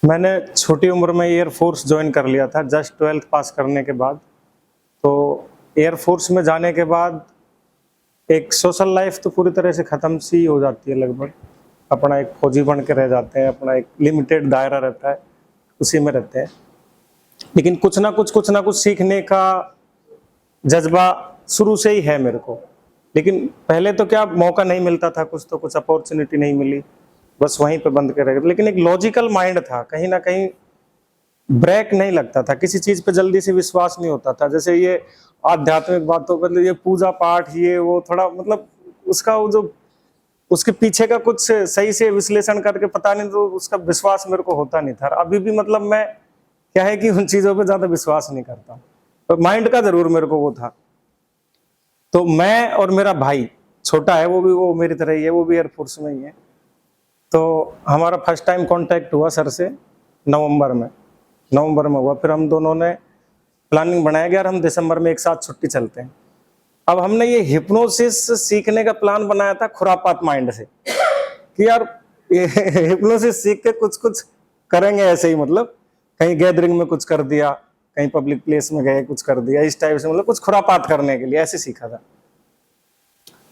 मैंने छोटी उम्र में एयर फोर्स ज्वाइन कर लिया था जस्ट 12th पास करने के बाद। तो एयर फोर्स में जाने के बाद एक सोशल लाइफ तो पूरी तरह से ख़त्म सी हो जाती है लगभग। अपना एक फौजी बन के रह जाते हैं, अपना एक लिमिटेड दायरा रहता है, उसी में रहते हैं। लेकिन कुछ ना कुछ सीखने का जज्बा शुरू से ही है मेरे को। लेकिन पहले तो क्या मौका नहीं मिलता था, कुछ अपॉर्चुनिटी नहीं मिली, बस वहीं पे बंद के रह गए। लेकिन एक लॉजिकल माइंड था, कहीं ना कहीं ब्रेक नहीं लगता था, किसी चीज पे जल्दी से विश्वास नहीं होता था। जैसे ये आध्यात्मिक बातों पर, ये पूजा पाठ, ये वो थोड़ा मतलब उसका वो जो उसके पीछे का कुछ सही से विश्लेषण करके पता नहीं, तो उसका विश्वास मेरे को होता नहीं था। अभी भी मतलब मैं क्या है कि उन चीजों पे ज्यादा विश्वास नहीं करता, तो माइंड का जरूर मेरे को वो था। तो मैं और मेरा भाई छोटा है, वो मेरी तरह ही है, वो भी एयरफोर्स में ही है। तो हमारा फर्स्ट टाइम कांटेक्ट हुआ सर से नवंबर में हुआ। फिर हम दोनों ने प्लानिंग बनाया कि यार हम दिसंबर में एक साथ छुट्टी चलते हैं। अब हमने ये हिप्नोसिस सीखने का प्लान बनाया था खुरापात माइंड से कि यार ये हिप्नोसिस सीख के कुछ करेंगे ऐसे ही, मतलब कहीं गैदरिंग में कुछ कर दिया, कहीं पब्लिक प्लेस में गए कुछ कर दिया, इस टाइप से, मतलब कुछ खुरापात करने के लिए ऐसे सीखा था।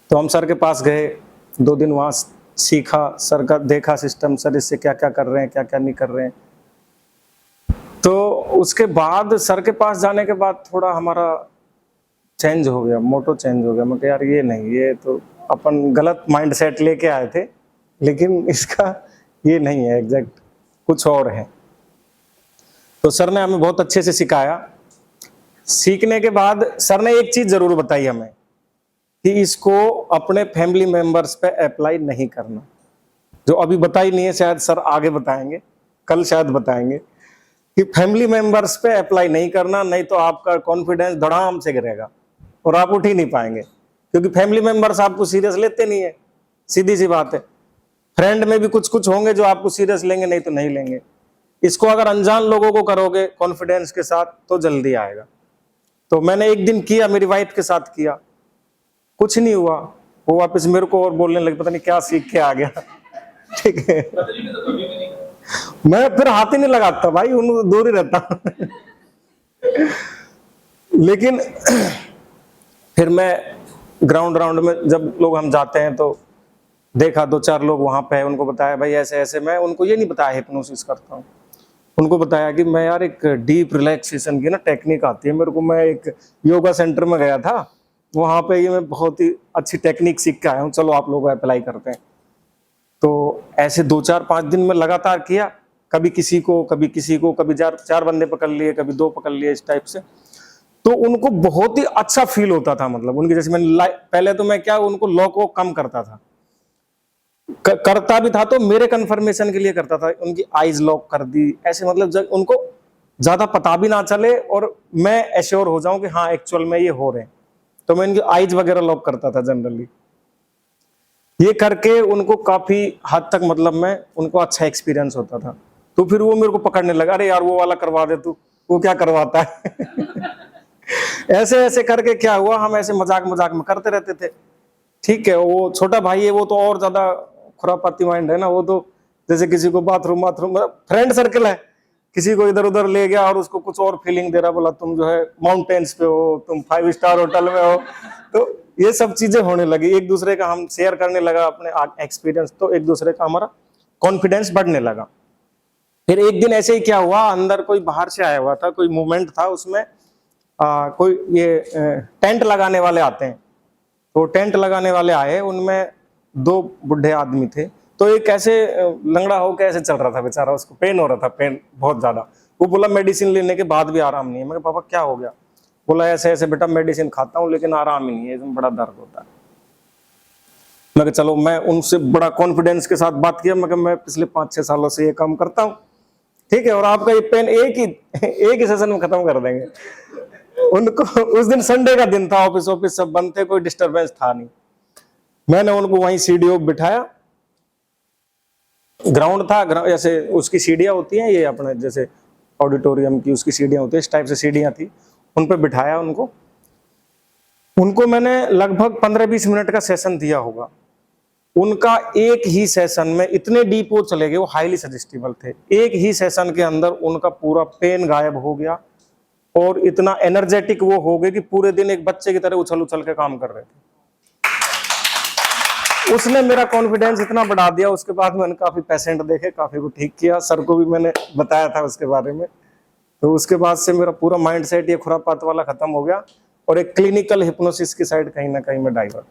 तो हम सर के पास गए, 2 दिन वहां सीखा, सर का देखा सिस्टम, सर इससे क्या क्या कर रहे हैं, क्या क्या नहीं कर रहे हैं। तो उसके बाद सर के पास जाने के बाद थोड़ा हमारा चेंज हो गया, मोटो चेंज हो गया। मैं कहा यार ये नहीं, ये तो अपन गलत माइंड सेट लेके आए थे, लेकिन इसका ये नहीं है, एग्जैक्ट कुछ और है। तो सर ने हमें बहुत अच्छे से सिखाया। सीखने के बाद सर ने एक चीज जरूर बताई हमें कि इसको अपने फैमिली मेंबर्स पे अप्लाई नहीं करना, जो अभी बताई नहीं है, शायद सर आगे बताएंगे, कल शायद बताएंगे कि फैमिली मेंबर्स पे अप्लाई नहीं करना, नहीं तो आपका कॉन्फिडेंस धड़ाम से गिरेगा और आप उठ ही नहीं पाएंगे, क्योंकि फैमिली मेंबर्स आपको सीरियस लेते नहीं है, सीधी सी बात है। फ्रेंड में भी कुछ होंगे जो आपको सीरियस लेंगे, नहीं तो नहीं लेंगे। इसको अगर अनजान लोगों को करोगे कॉन्फिडेंस के साथ तो जल्दी आएगा। तो मैंने एक दिन किया, मेरी वाइफ के साथ किया, कुछ नहीं हुआ। वो वापस मेरे को और बोलने लगे, पता नहीं क्या सीख के आ गया। ठीक है, मैं फिर हाथ ही नहीं लगाता भाई, उन दूर ही रहता। लेकिन फिर मैं ग्राउंड राउंड में जब लोग हम जाते हैं तो देखा 2-4 लोग वहां पे है, उनको बताया भाई ऐसे ऐसे। मैं उनको ये नहीं बताया हिप्नोसिस करता हूँ, उनको बताया कि मैं यार एक डीप रिलैक्सेशन की ना टेक्निक आती है मेरे को, मैं एक योगा सेंटर में गया था, वहां पे ये मैं बहुत ही अच्छी टेक्निक सीख के आया हूँ, चलो आप लोग अप्लाई करते हैं। तो ऐसे 2-4-5 दिन में लगातार किया, कभी किसी को कभी 4 बंदे पकड़ लिए, कभी 2 पकड़ लिए, इस टाइप से। तो उनको बहुत ही अच्छा फील होता था, मतलब उनकी जैसे मैंने पहले तो मैं क्या उनको लॉक वो कम करता था, करता भी था तो मेरे कंफर्मेशन के लिए करता था, उनकी आईज लॉक कर दी ऐसे, मतलब जब उनको ज्यादा पता भी ना चले और मैं एश्योर हो जाऊं कि हाँ एक्चुअल में ये हो रहे हैं, तो मैं इनकी आईज वगैरह लॉक करता था जनरली। ये करके उनको काफी हद तक मतलब मैं उनको अच्छा एक्सपीरियंस होता था। तो फिर वो मेरे को पकड़ने लगा, अरे यार वो वाला करवा दे तू, वो क्या करवाता है। ऐसे ऐसे करके क्या हुआ, हम ऐसे मजाक मजाक में करते रहते थे। ठीक है, वो छोटा भाई है, वो तो और ज्यादा खुरापाती माइंड है ना, वो तो जैसे किसी को बाथरूम फ्रेंड सर्कल है, किसी को इधर उधर ले गया और उसको कुछ और फीलिंग दे रहा, बोला तुम जो है माउंटेन्स पे हो, तुम 5 स्टार होटल में हो। तो ये सब चीजें होने लगी, एक दूसरे का हम शेयर करने लगा अपने एक्सपीरियंस, तो एक दूसरे का हमारा कॉन्फिडेंस बढ़ने लगा। फिर एक दिन ऐसे ही क्या हुआ, अंदर कोई बाहर से आया हुआ था, कोई मूवमेंट था उसमें, कोई ये टेंट लगाने वाले आते हैं, तो टेंट लगाने वाले आए, उनमें 2 बुढ़े आदमी थे। तो एक ऐसे लंगड़ा होकर ऐसे चल रहा था बेचारा, उसको पेन हो रहा था, पेन बहुत ज्यादा। वो बोला मेडिसिन लेने के बाद भी आराम नहीं है। मैं पापा क्या हो गया? बोला ऐसे ऐसे बेटा मेडिसिन खाता हूँ लेकिन आराम ही नहीं है, इसमें बड़ा दर्द होता है। मैं चलो, मैं उनसे बड़ा कॉन्फिडेंस के साथ बात किया, मैं पिछले 5-6 सालों से ये काम करता हूँ, ठीक है, और आपका ये पेन एक ही सेशन में खत्म कर देंगे। उनको उस दिन संडे का दिन था, ऑफिस सब बंद थे, कोई डिस्टरबेंस था नहीं। मैंने उनको वहीं सीढ़ियों पे बिठाया, ग्राउंड था, जैसे उसकी सीढ़ियां होती हैं, ये अपने जैसे ऑडिटोरियम की उसकी सीढ़ियां होती है, इस टाइप से सीढ़ियां थी, उन पे बिठाया उनको मैंने लगभग 15-20 मिनट का सेशन दिया होगा। उनका एक ही सेशन में इतने डीप वो चले गए, वो हाईली सजेस्टिबल थे, एक ही सेशन के अंदर उनका पूरा पेन गायब हो गया और इतना एनर्जेटिक वो हो गए कि पूरे दिन एक बच्चे की तरह उछल उछल के काम कर रहे थे। उसने मेरा कॉन्फिडेंस इतना बढ़ा दिया। उसके बाद मैंने काफी पेशेंट देखे, काफी को ठीक किया, सर को भी मैंने बताया था उसके बारे में। तो उसके बाद से मेरा पूरा माइंड सेट ये खुरापात वाला खत्म हो गया और एक क्लिनिकल हिप्नोसिस की साइड कहीं ना कहीं में डाइवर्ट।